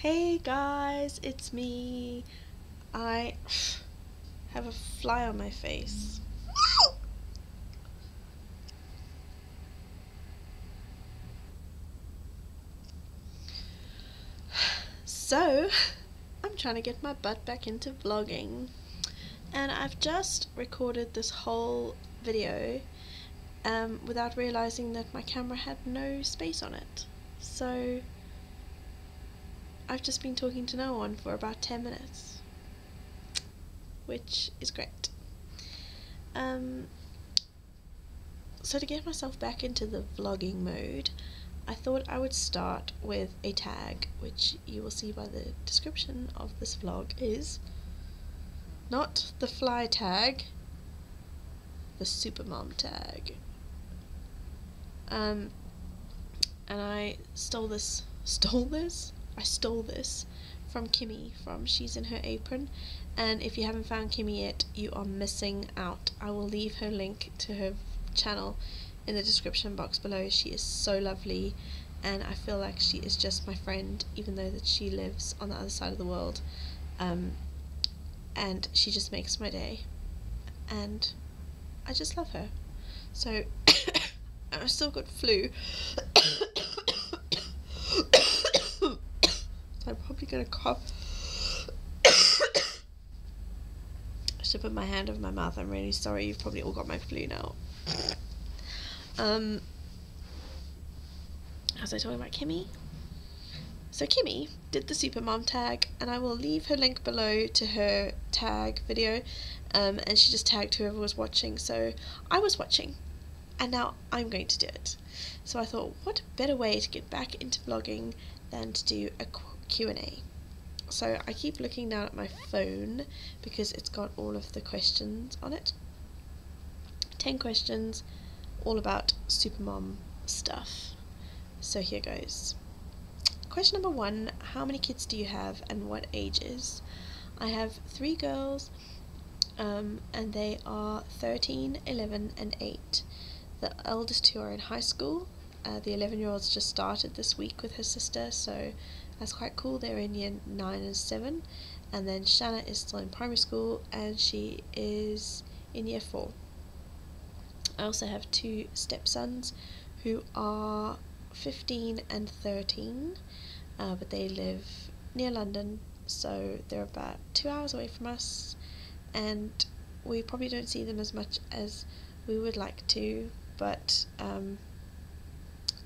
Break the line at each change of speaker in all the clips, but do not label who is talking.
Hey guys, it's me. I have a fly on my face. So, I'm trying to get my butt back into vlogging. And I've just recorded this whole video without realizing that my camera had no space on it. So, I've just been talking to no one for about 10 minutes. Which is great. So to get myself back into the vlogging mode, I thought I would start with a tag, which you will see by the description of this vlog is not the fly tag, the Supermom tag. And I stole this from Kimmy from She's in Her Apron, and if you haven't found Kimmy yet, you are missing out. I will leave her link to her channel in the description box below. She is so lovely, and I feel like she is just my friend, even though that she lives on the other side of the world, and she just makes my day, and I just love her. So I've still got flu. So I'm probably gonna cough. I should put my hand over my mouth. I'm really sorry, you've probably all got my flu now. Was I talking about Kimmy? So Kimmy did the Supermom tag, and I will leave her link below to her tag video, and she just tagged whoever was watching, so I was watching, and now I'm going to do it. So I thought, what better way to get back into vlogging than to do a Q&A. So I keep looking down at my phone because it's got all of the questions on it. 10 questions, all about Supermom stuff. So here goes. Question number 1, how many kids do you have and what ages? I have 3 girls, and they are 13, 11 and 8. The eldest 2 are in high school. The 11-year-old's just started this week with her sister, so that's quite cool. They're in year 9 and 7, and then Shanna is still in primary school and she is in year 4. I also have 2 stepsons who are 15 and 13, but they live near London, so they're about 2 hours away from us, and we probably don't see them as much as we would like to, but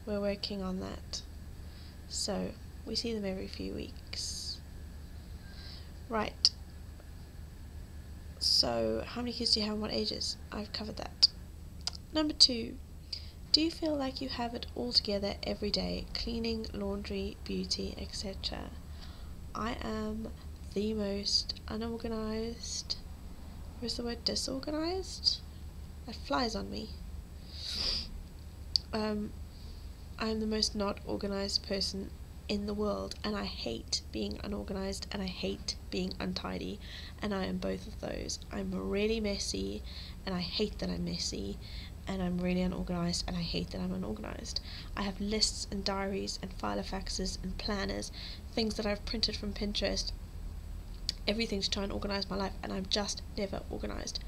we're working on that, so we see them every few weeks. Right, so how many kids do you have and what ages? I've covered that. Number 2, do you feel like you have it all together every day? Cleaning, laundry, beauty, etc. I am the most unorganized, or is the word disorganized? That flies on me. I'm the most not organized person in the world, and I hate being unorganized and I hate being untidy, and I am both of those. I'm really messy and I hate that I'm messy, and I'm really unorganized and I hate that I'm unorganized. I have lists and diaries and filofaxes and planners, things that I've printed from Pinterest, everything to try and organize my life, and I'm just never organized.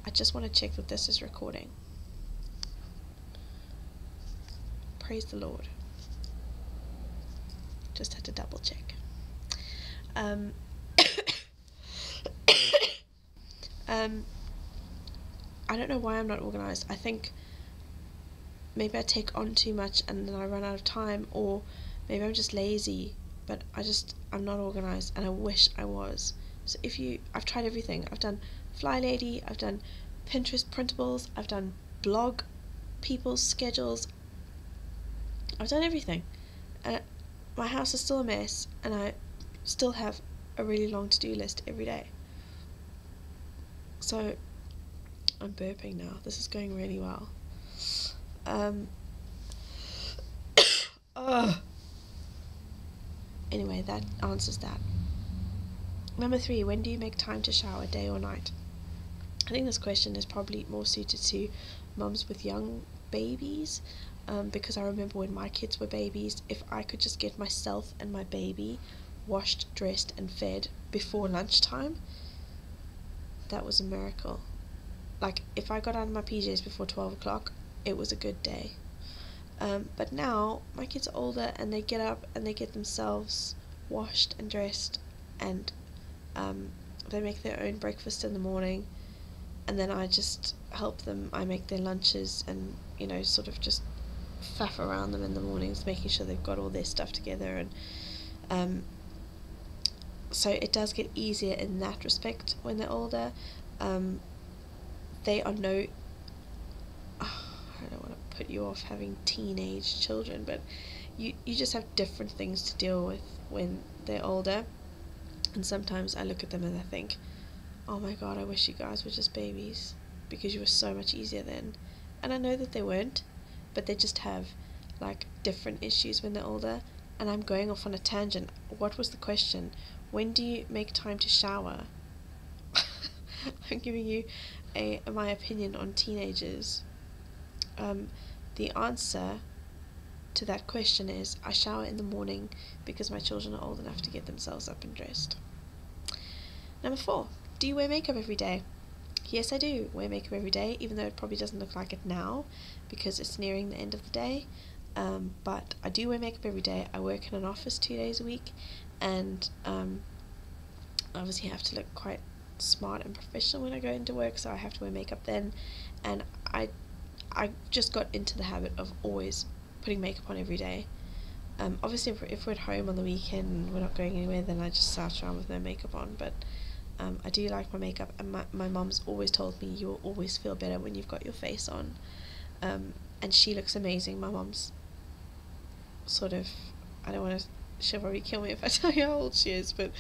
I just want to check that this is recording. Praise the Lord. Just had to double check. I don't know why I'm not organised. I think maybe I take on too much and then I run out of time, or maybe I'm just lazy, but I'm not organised and I wish I was. So I've tried everything. I've done Fly Lady, I've done Pinterest printables, I've done blog people's schedules, I've done everything. My house is still a mess, and I still have a really long to-do list every day. So I'm burping now. This is going really well. Anyway, that answers that. Number 3, when do you make time to shower, day or night? I think this question is probably more suited to mums with young babies, because I remember when my kids were babies, if I could just get myself and my baby washed, dressed and fed before lunchtime, that was a miracle. Like, if I got out of my PJs before 12 o'clock, it was a good day. But now my kids are older and they get up and they get themselves washed and dressed, and they make their own breakfast in the morning, and then I just help them. I make their lunches and, you know, sort of just faff around them in the mornings, making sure they've got all their stuff together, and so it does get easier in that respect when they're older. They are no, I don't want to put you off having teenage children, but you just have different things to deal with when they're older, and sometimes I look at them and I think, oh my god, I wish you guys were just babies, because you were so much easier then. And I know that they weren't, but they just have like different issues when they're older. And I'm going off on a tangent. What was the question? When do you make time to shower? I'm giving you my opinion on teenagers. The answer to that question is, I shower in the morning because my children are old enough to get themselves up and dressed. Number 4, do you wear makeup every day? Yes, I do wear makeup every day, even though it probably doesn't look like it now because it's nearing the end of the day. But I do wear makeup every day. I work in an office 2 days a week, and obviously I have to look quite smart and professional when I go into work, so I have to wear makeup then. And I just got into the habit of always putting makeup on every day. Obviously if we're at home on the weekend and we're not going anywhere, then I just slouch around with no makeup on, but I do like my makeup, and my mom's always told me you will always feel better when you've got your face on, and she looks amazing. My mom's sort of, I don't want to, she'll probably kill me if I tell you how old she is, but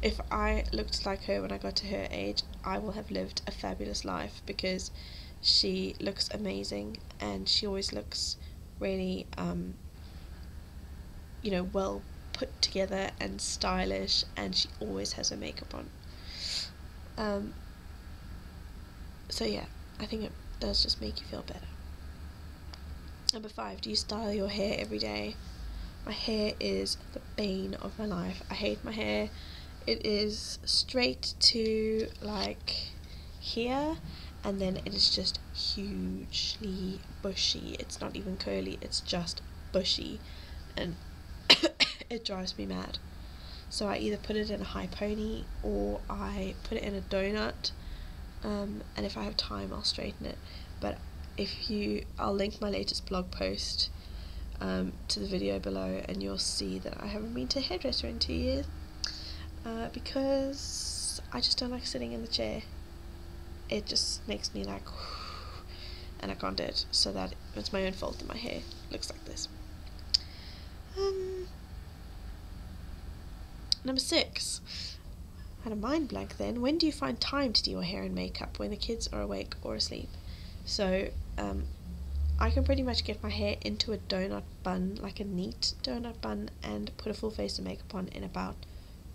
if I looked like her when I got to her age, I will have lived a fabulous life, because she looks amazing, and she always looks really you know, well put together and stylish, and she always has her makeup on. So yeah, I think it does just make you feel better. Number 5, do you style your hair every day? My hair is the bane of my life. I hate my hair. It is straight to like here, and then it is just hugely bushy. It's not even curly, it's just bushy, and it drives me mad. So I either put it in a high pony or I put it in a donut, and if I have time I'll straighten it. But I'll link my latest blog post to the video below, and you'll see that I haven't been to a hairdresser in 2 years, because I just don't like sitting in the chair. It just makes me like and I can't do it, so that it's my own fault that my hair looks like this. Number 6, I had a mind blank then. When do you find time to do your hair and makeup? When the kids are awake or asleep? So I can pretty much get my hair into a donut bun, like a neat donut bun, and put a full face of makeup on in about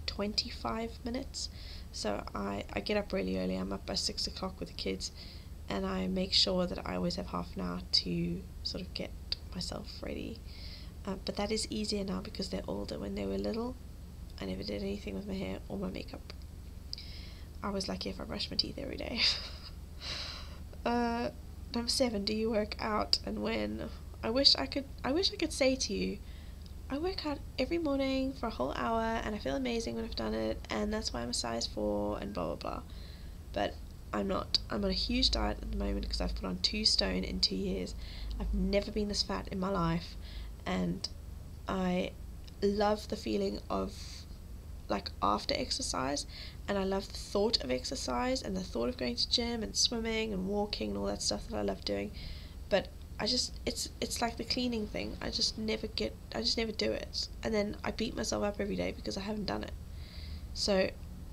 25 minutes. So I get up really early. I'm up by 6 o'clock with the kids, and I make sure that I always have half an hour to sort of get myself ready. But that is easier now because they're older. When they were little, I never did anything with my hair or my makeup. I was lucky if I brushed my teeth every day. Number 7, do you work out, and when? I wish I could say to you, I work out every morning for a whole hour and I feel amazing when I've done it, and that's why I'm a size 4 and blah blah blah. But I'm not. I'm on a huge diet at the moment because I've put on 2 stone in 2 years. I've never been this fat in my life, and I love the feeling of like after exercise, and I love the thought of exercise and the thought of going to gym and swimming and walking and all that stuff that I love doing. But it's like the cleaning thing. I just never do it, and then I beat myself up every day because I haven't done it. So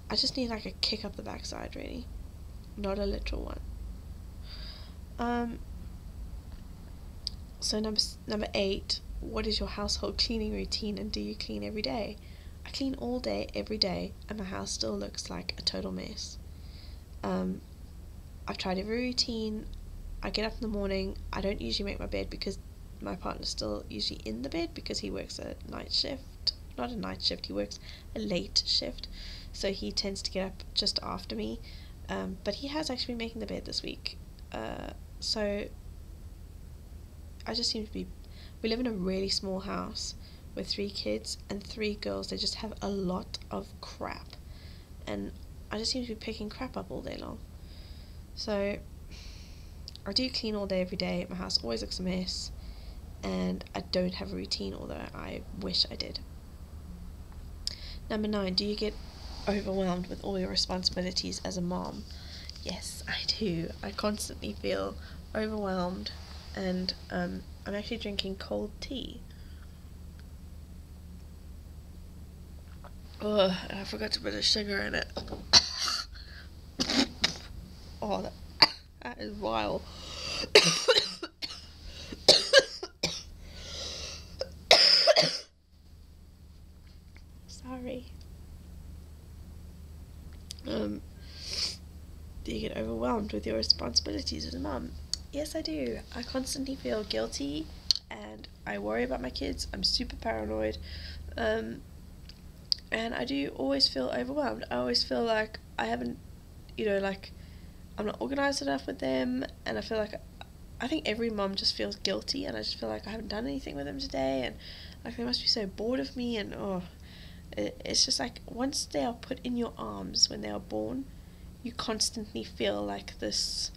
I just need like a kick up the backside, really, not a literal one. So number 8, what is your household cleaning routine, and do you clean every day? I clean all day, every day, and my house still looks like a total mess. I've tried every routine. I get up in the morning. I don't usually make my bed because my partner's still usually in the bed because he works a night shift not a night shift, he works a late shift, so he tends to get up just after me, but he has actually been making the bed this week, so I just seem to be, we live in a really small house with 3 kids and 3 girls. They just have a lot of crap, and I just seem to be picking crap up all day long. So I do clean all day every day. My house always looks a mess, and I don't have a routine, although I wish I did. Number 9, do you get overwhelmed with all your responsibilities as a mom? Yes, I do. I constantly feel overwhelmed, and I'm actually drinking cold tea. Ugh, and I forgot to put a sugar in it. Oh, that is vile. Sorry. Do you get overwhelmed with your responsibilities as a mum? Yes, I do. I constantly feel guilty, and I worry about my kids. I'm super paranoid, and I do always feel overwhelmed. I always feel like I haven't, like, I'm not organised enough with them, and I feel like, I think every mum just feels guilty, and I just feel like I haven't done anything with them today, and like they must be so bored of me, and it's just like, once they are put in your arms when they are born, you constantly feel like this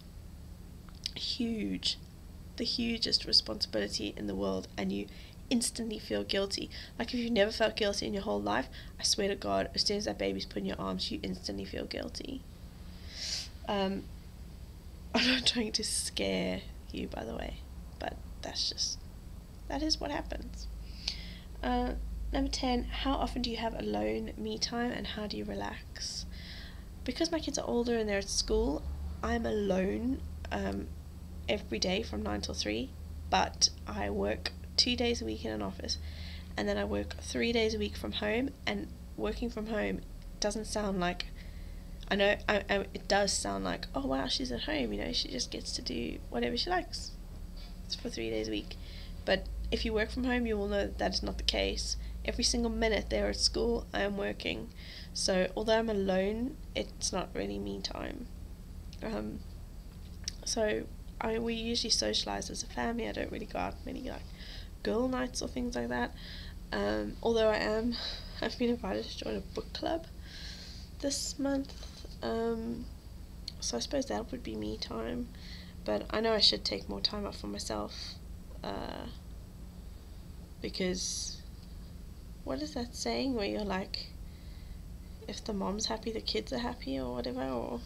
the hugest responsibility in the world, and you instantly feel guilty. Like, if you've never felt guilty in your whole life, I swear to God, as soon as that baby's put in your arms, you instantly feel guilty. I'm not trying to scare you, by the way, but that is what happens. Number 10, how often do you have alone me time, and how do you relax? Because my kids are older and they're at school, I'm alone every day from 9 till 3, but I work 2 days a week in an office, and then I work 3 days a week from home, and working from home doesn't sound like, I know, it does sound like, oh wow, she's at home, she just gets to do whatever she likes. It's for 3 days a week. But if you work from home, you will know that is not the case. Every single minute they're at school, I am working. So although I'm alone, it's not really me time. So we usually socialise as a family. I don't really go out many like girl nights or things like that. Although I've been invited to join a book club this month. So I suppose that would be me time. But I know I should take more time off for myself. Because, what is that saying where you're like, if the mom's happy, the kids are happy, or whatever, or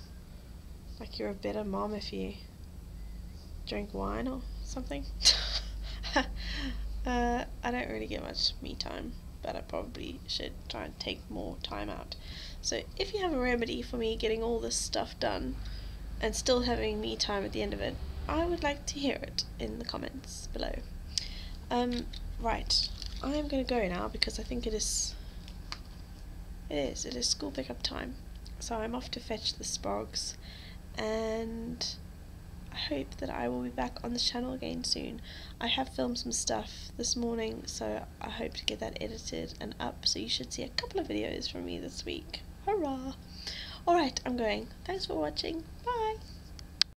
like you're a better mom if you drink wine or something. I don't really get much me time, but I probably should try and take more time out. So if you have a remedy for me getting all this stuff done and still having me time at the end of it, I would like to hear it in the comments below. Right, I am going to go now because I think it is school pickup time. So I'm off to fetch the sprogs, and I hope that I will be back on the channel again soon. I have filmed some stuff this morning, so I hope to get that edited and up, so you should see a couple of videos from me this week. Hurrah! Alright, I'm going. Thanks for watching. Bye!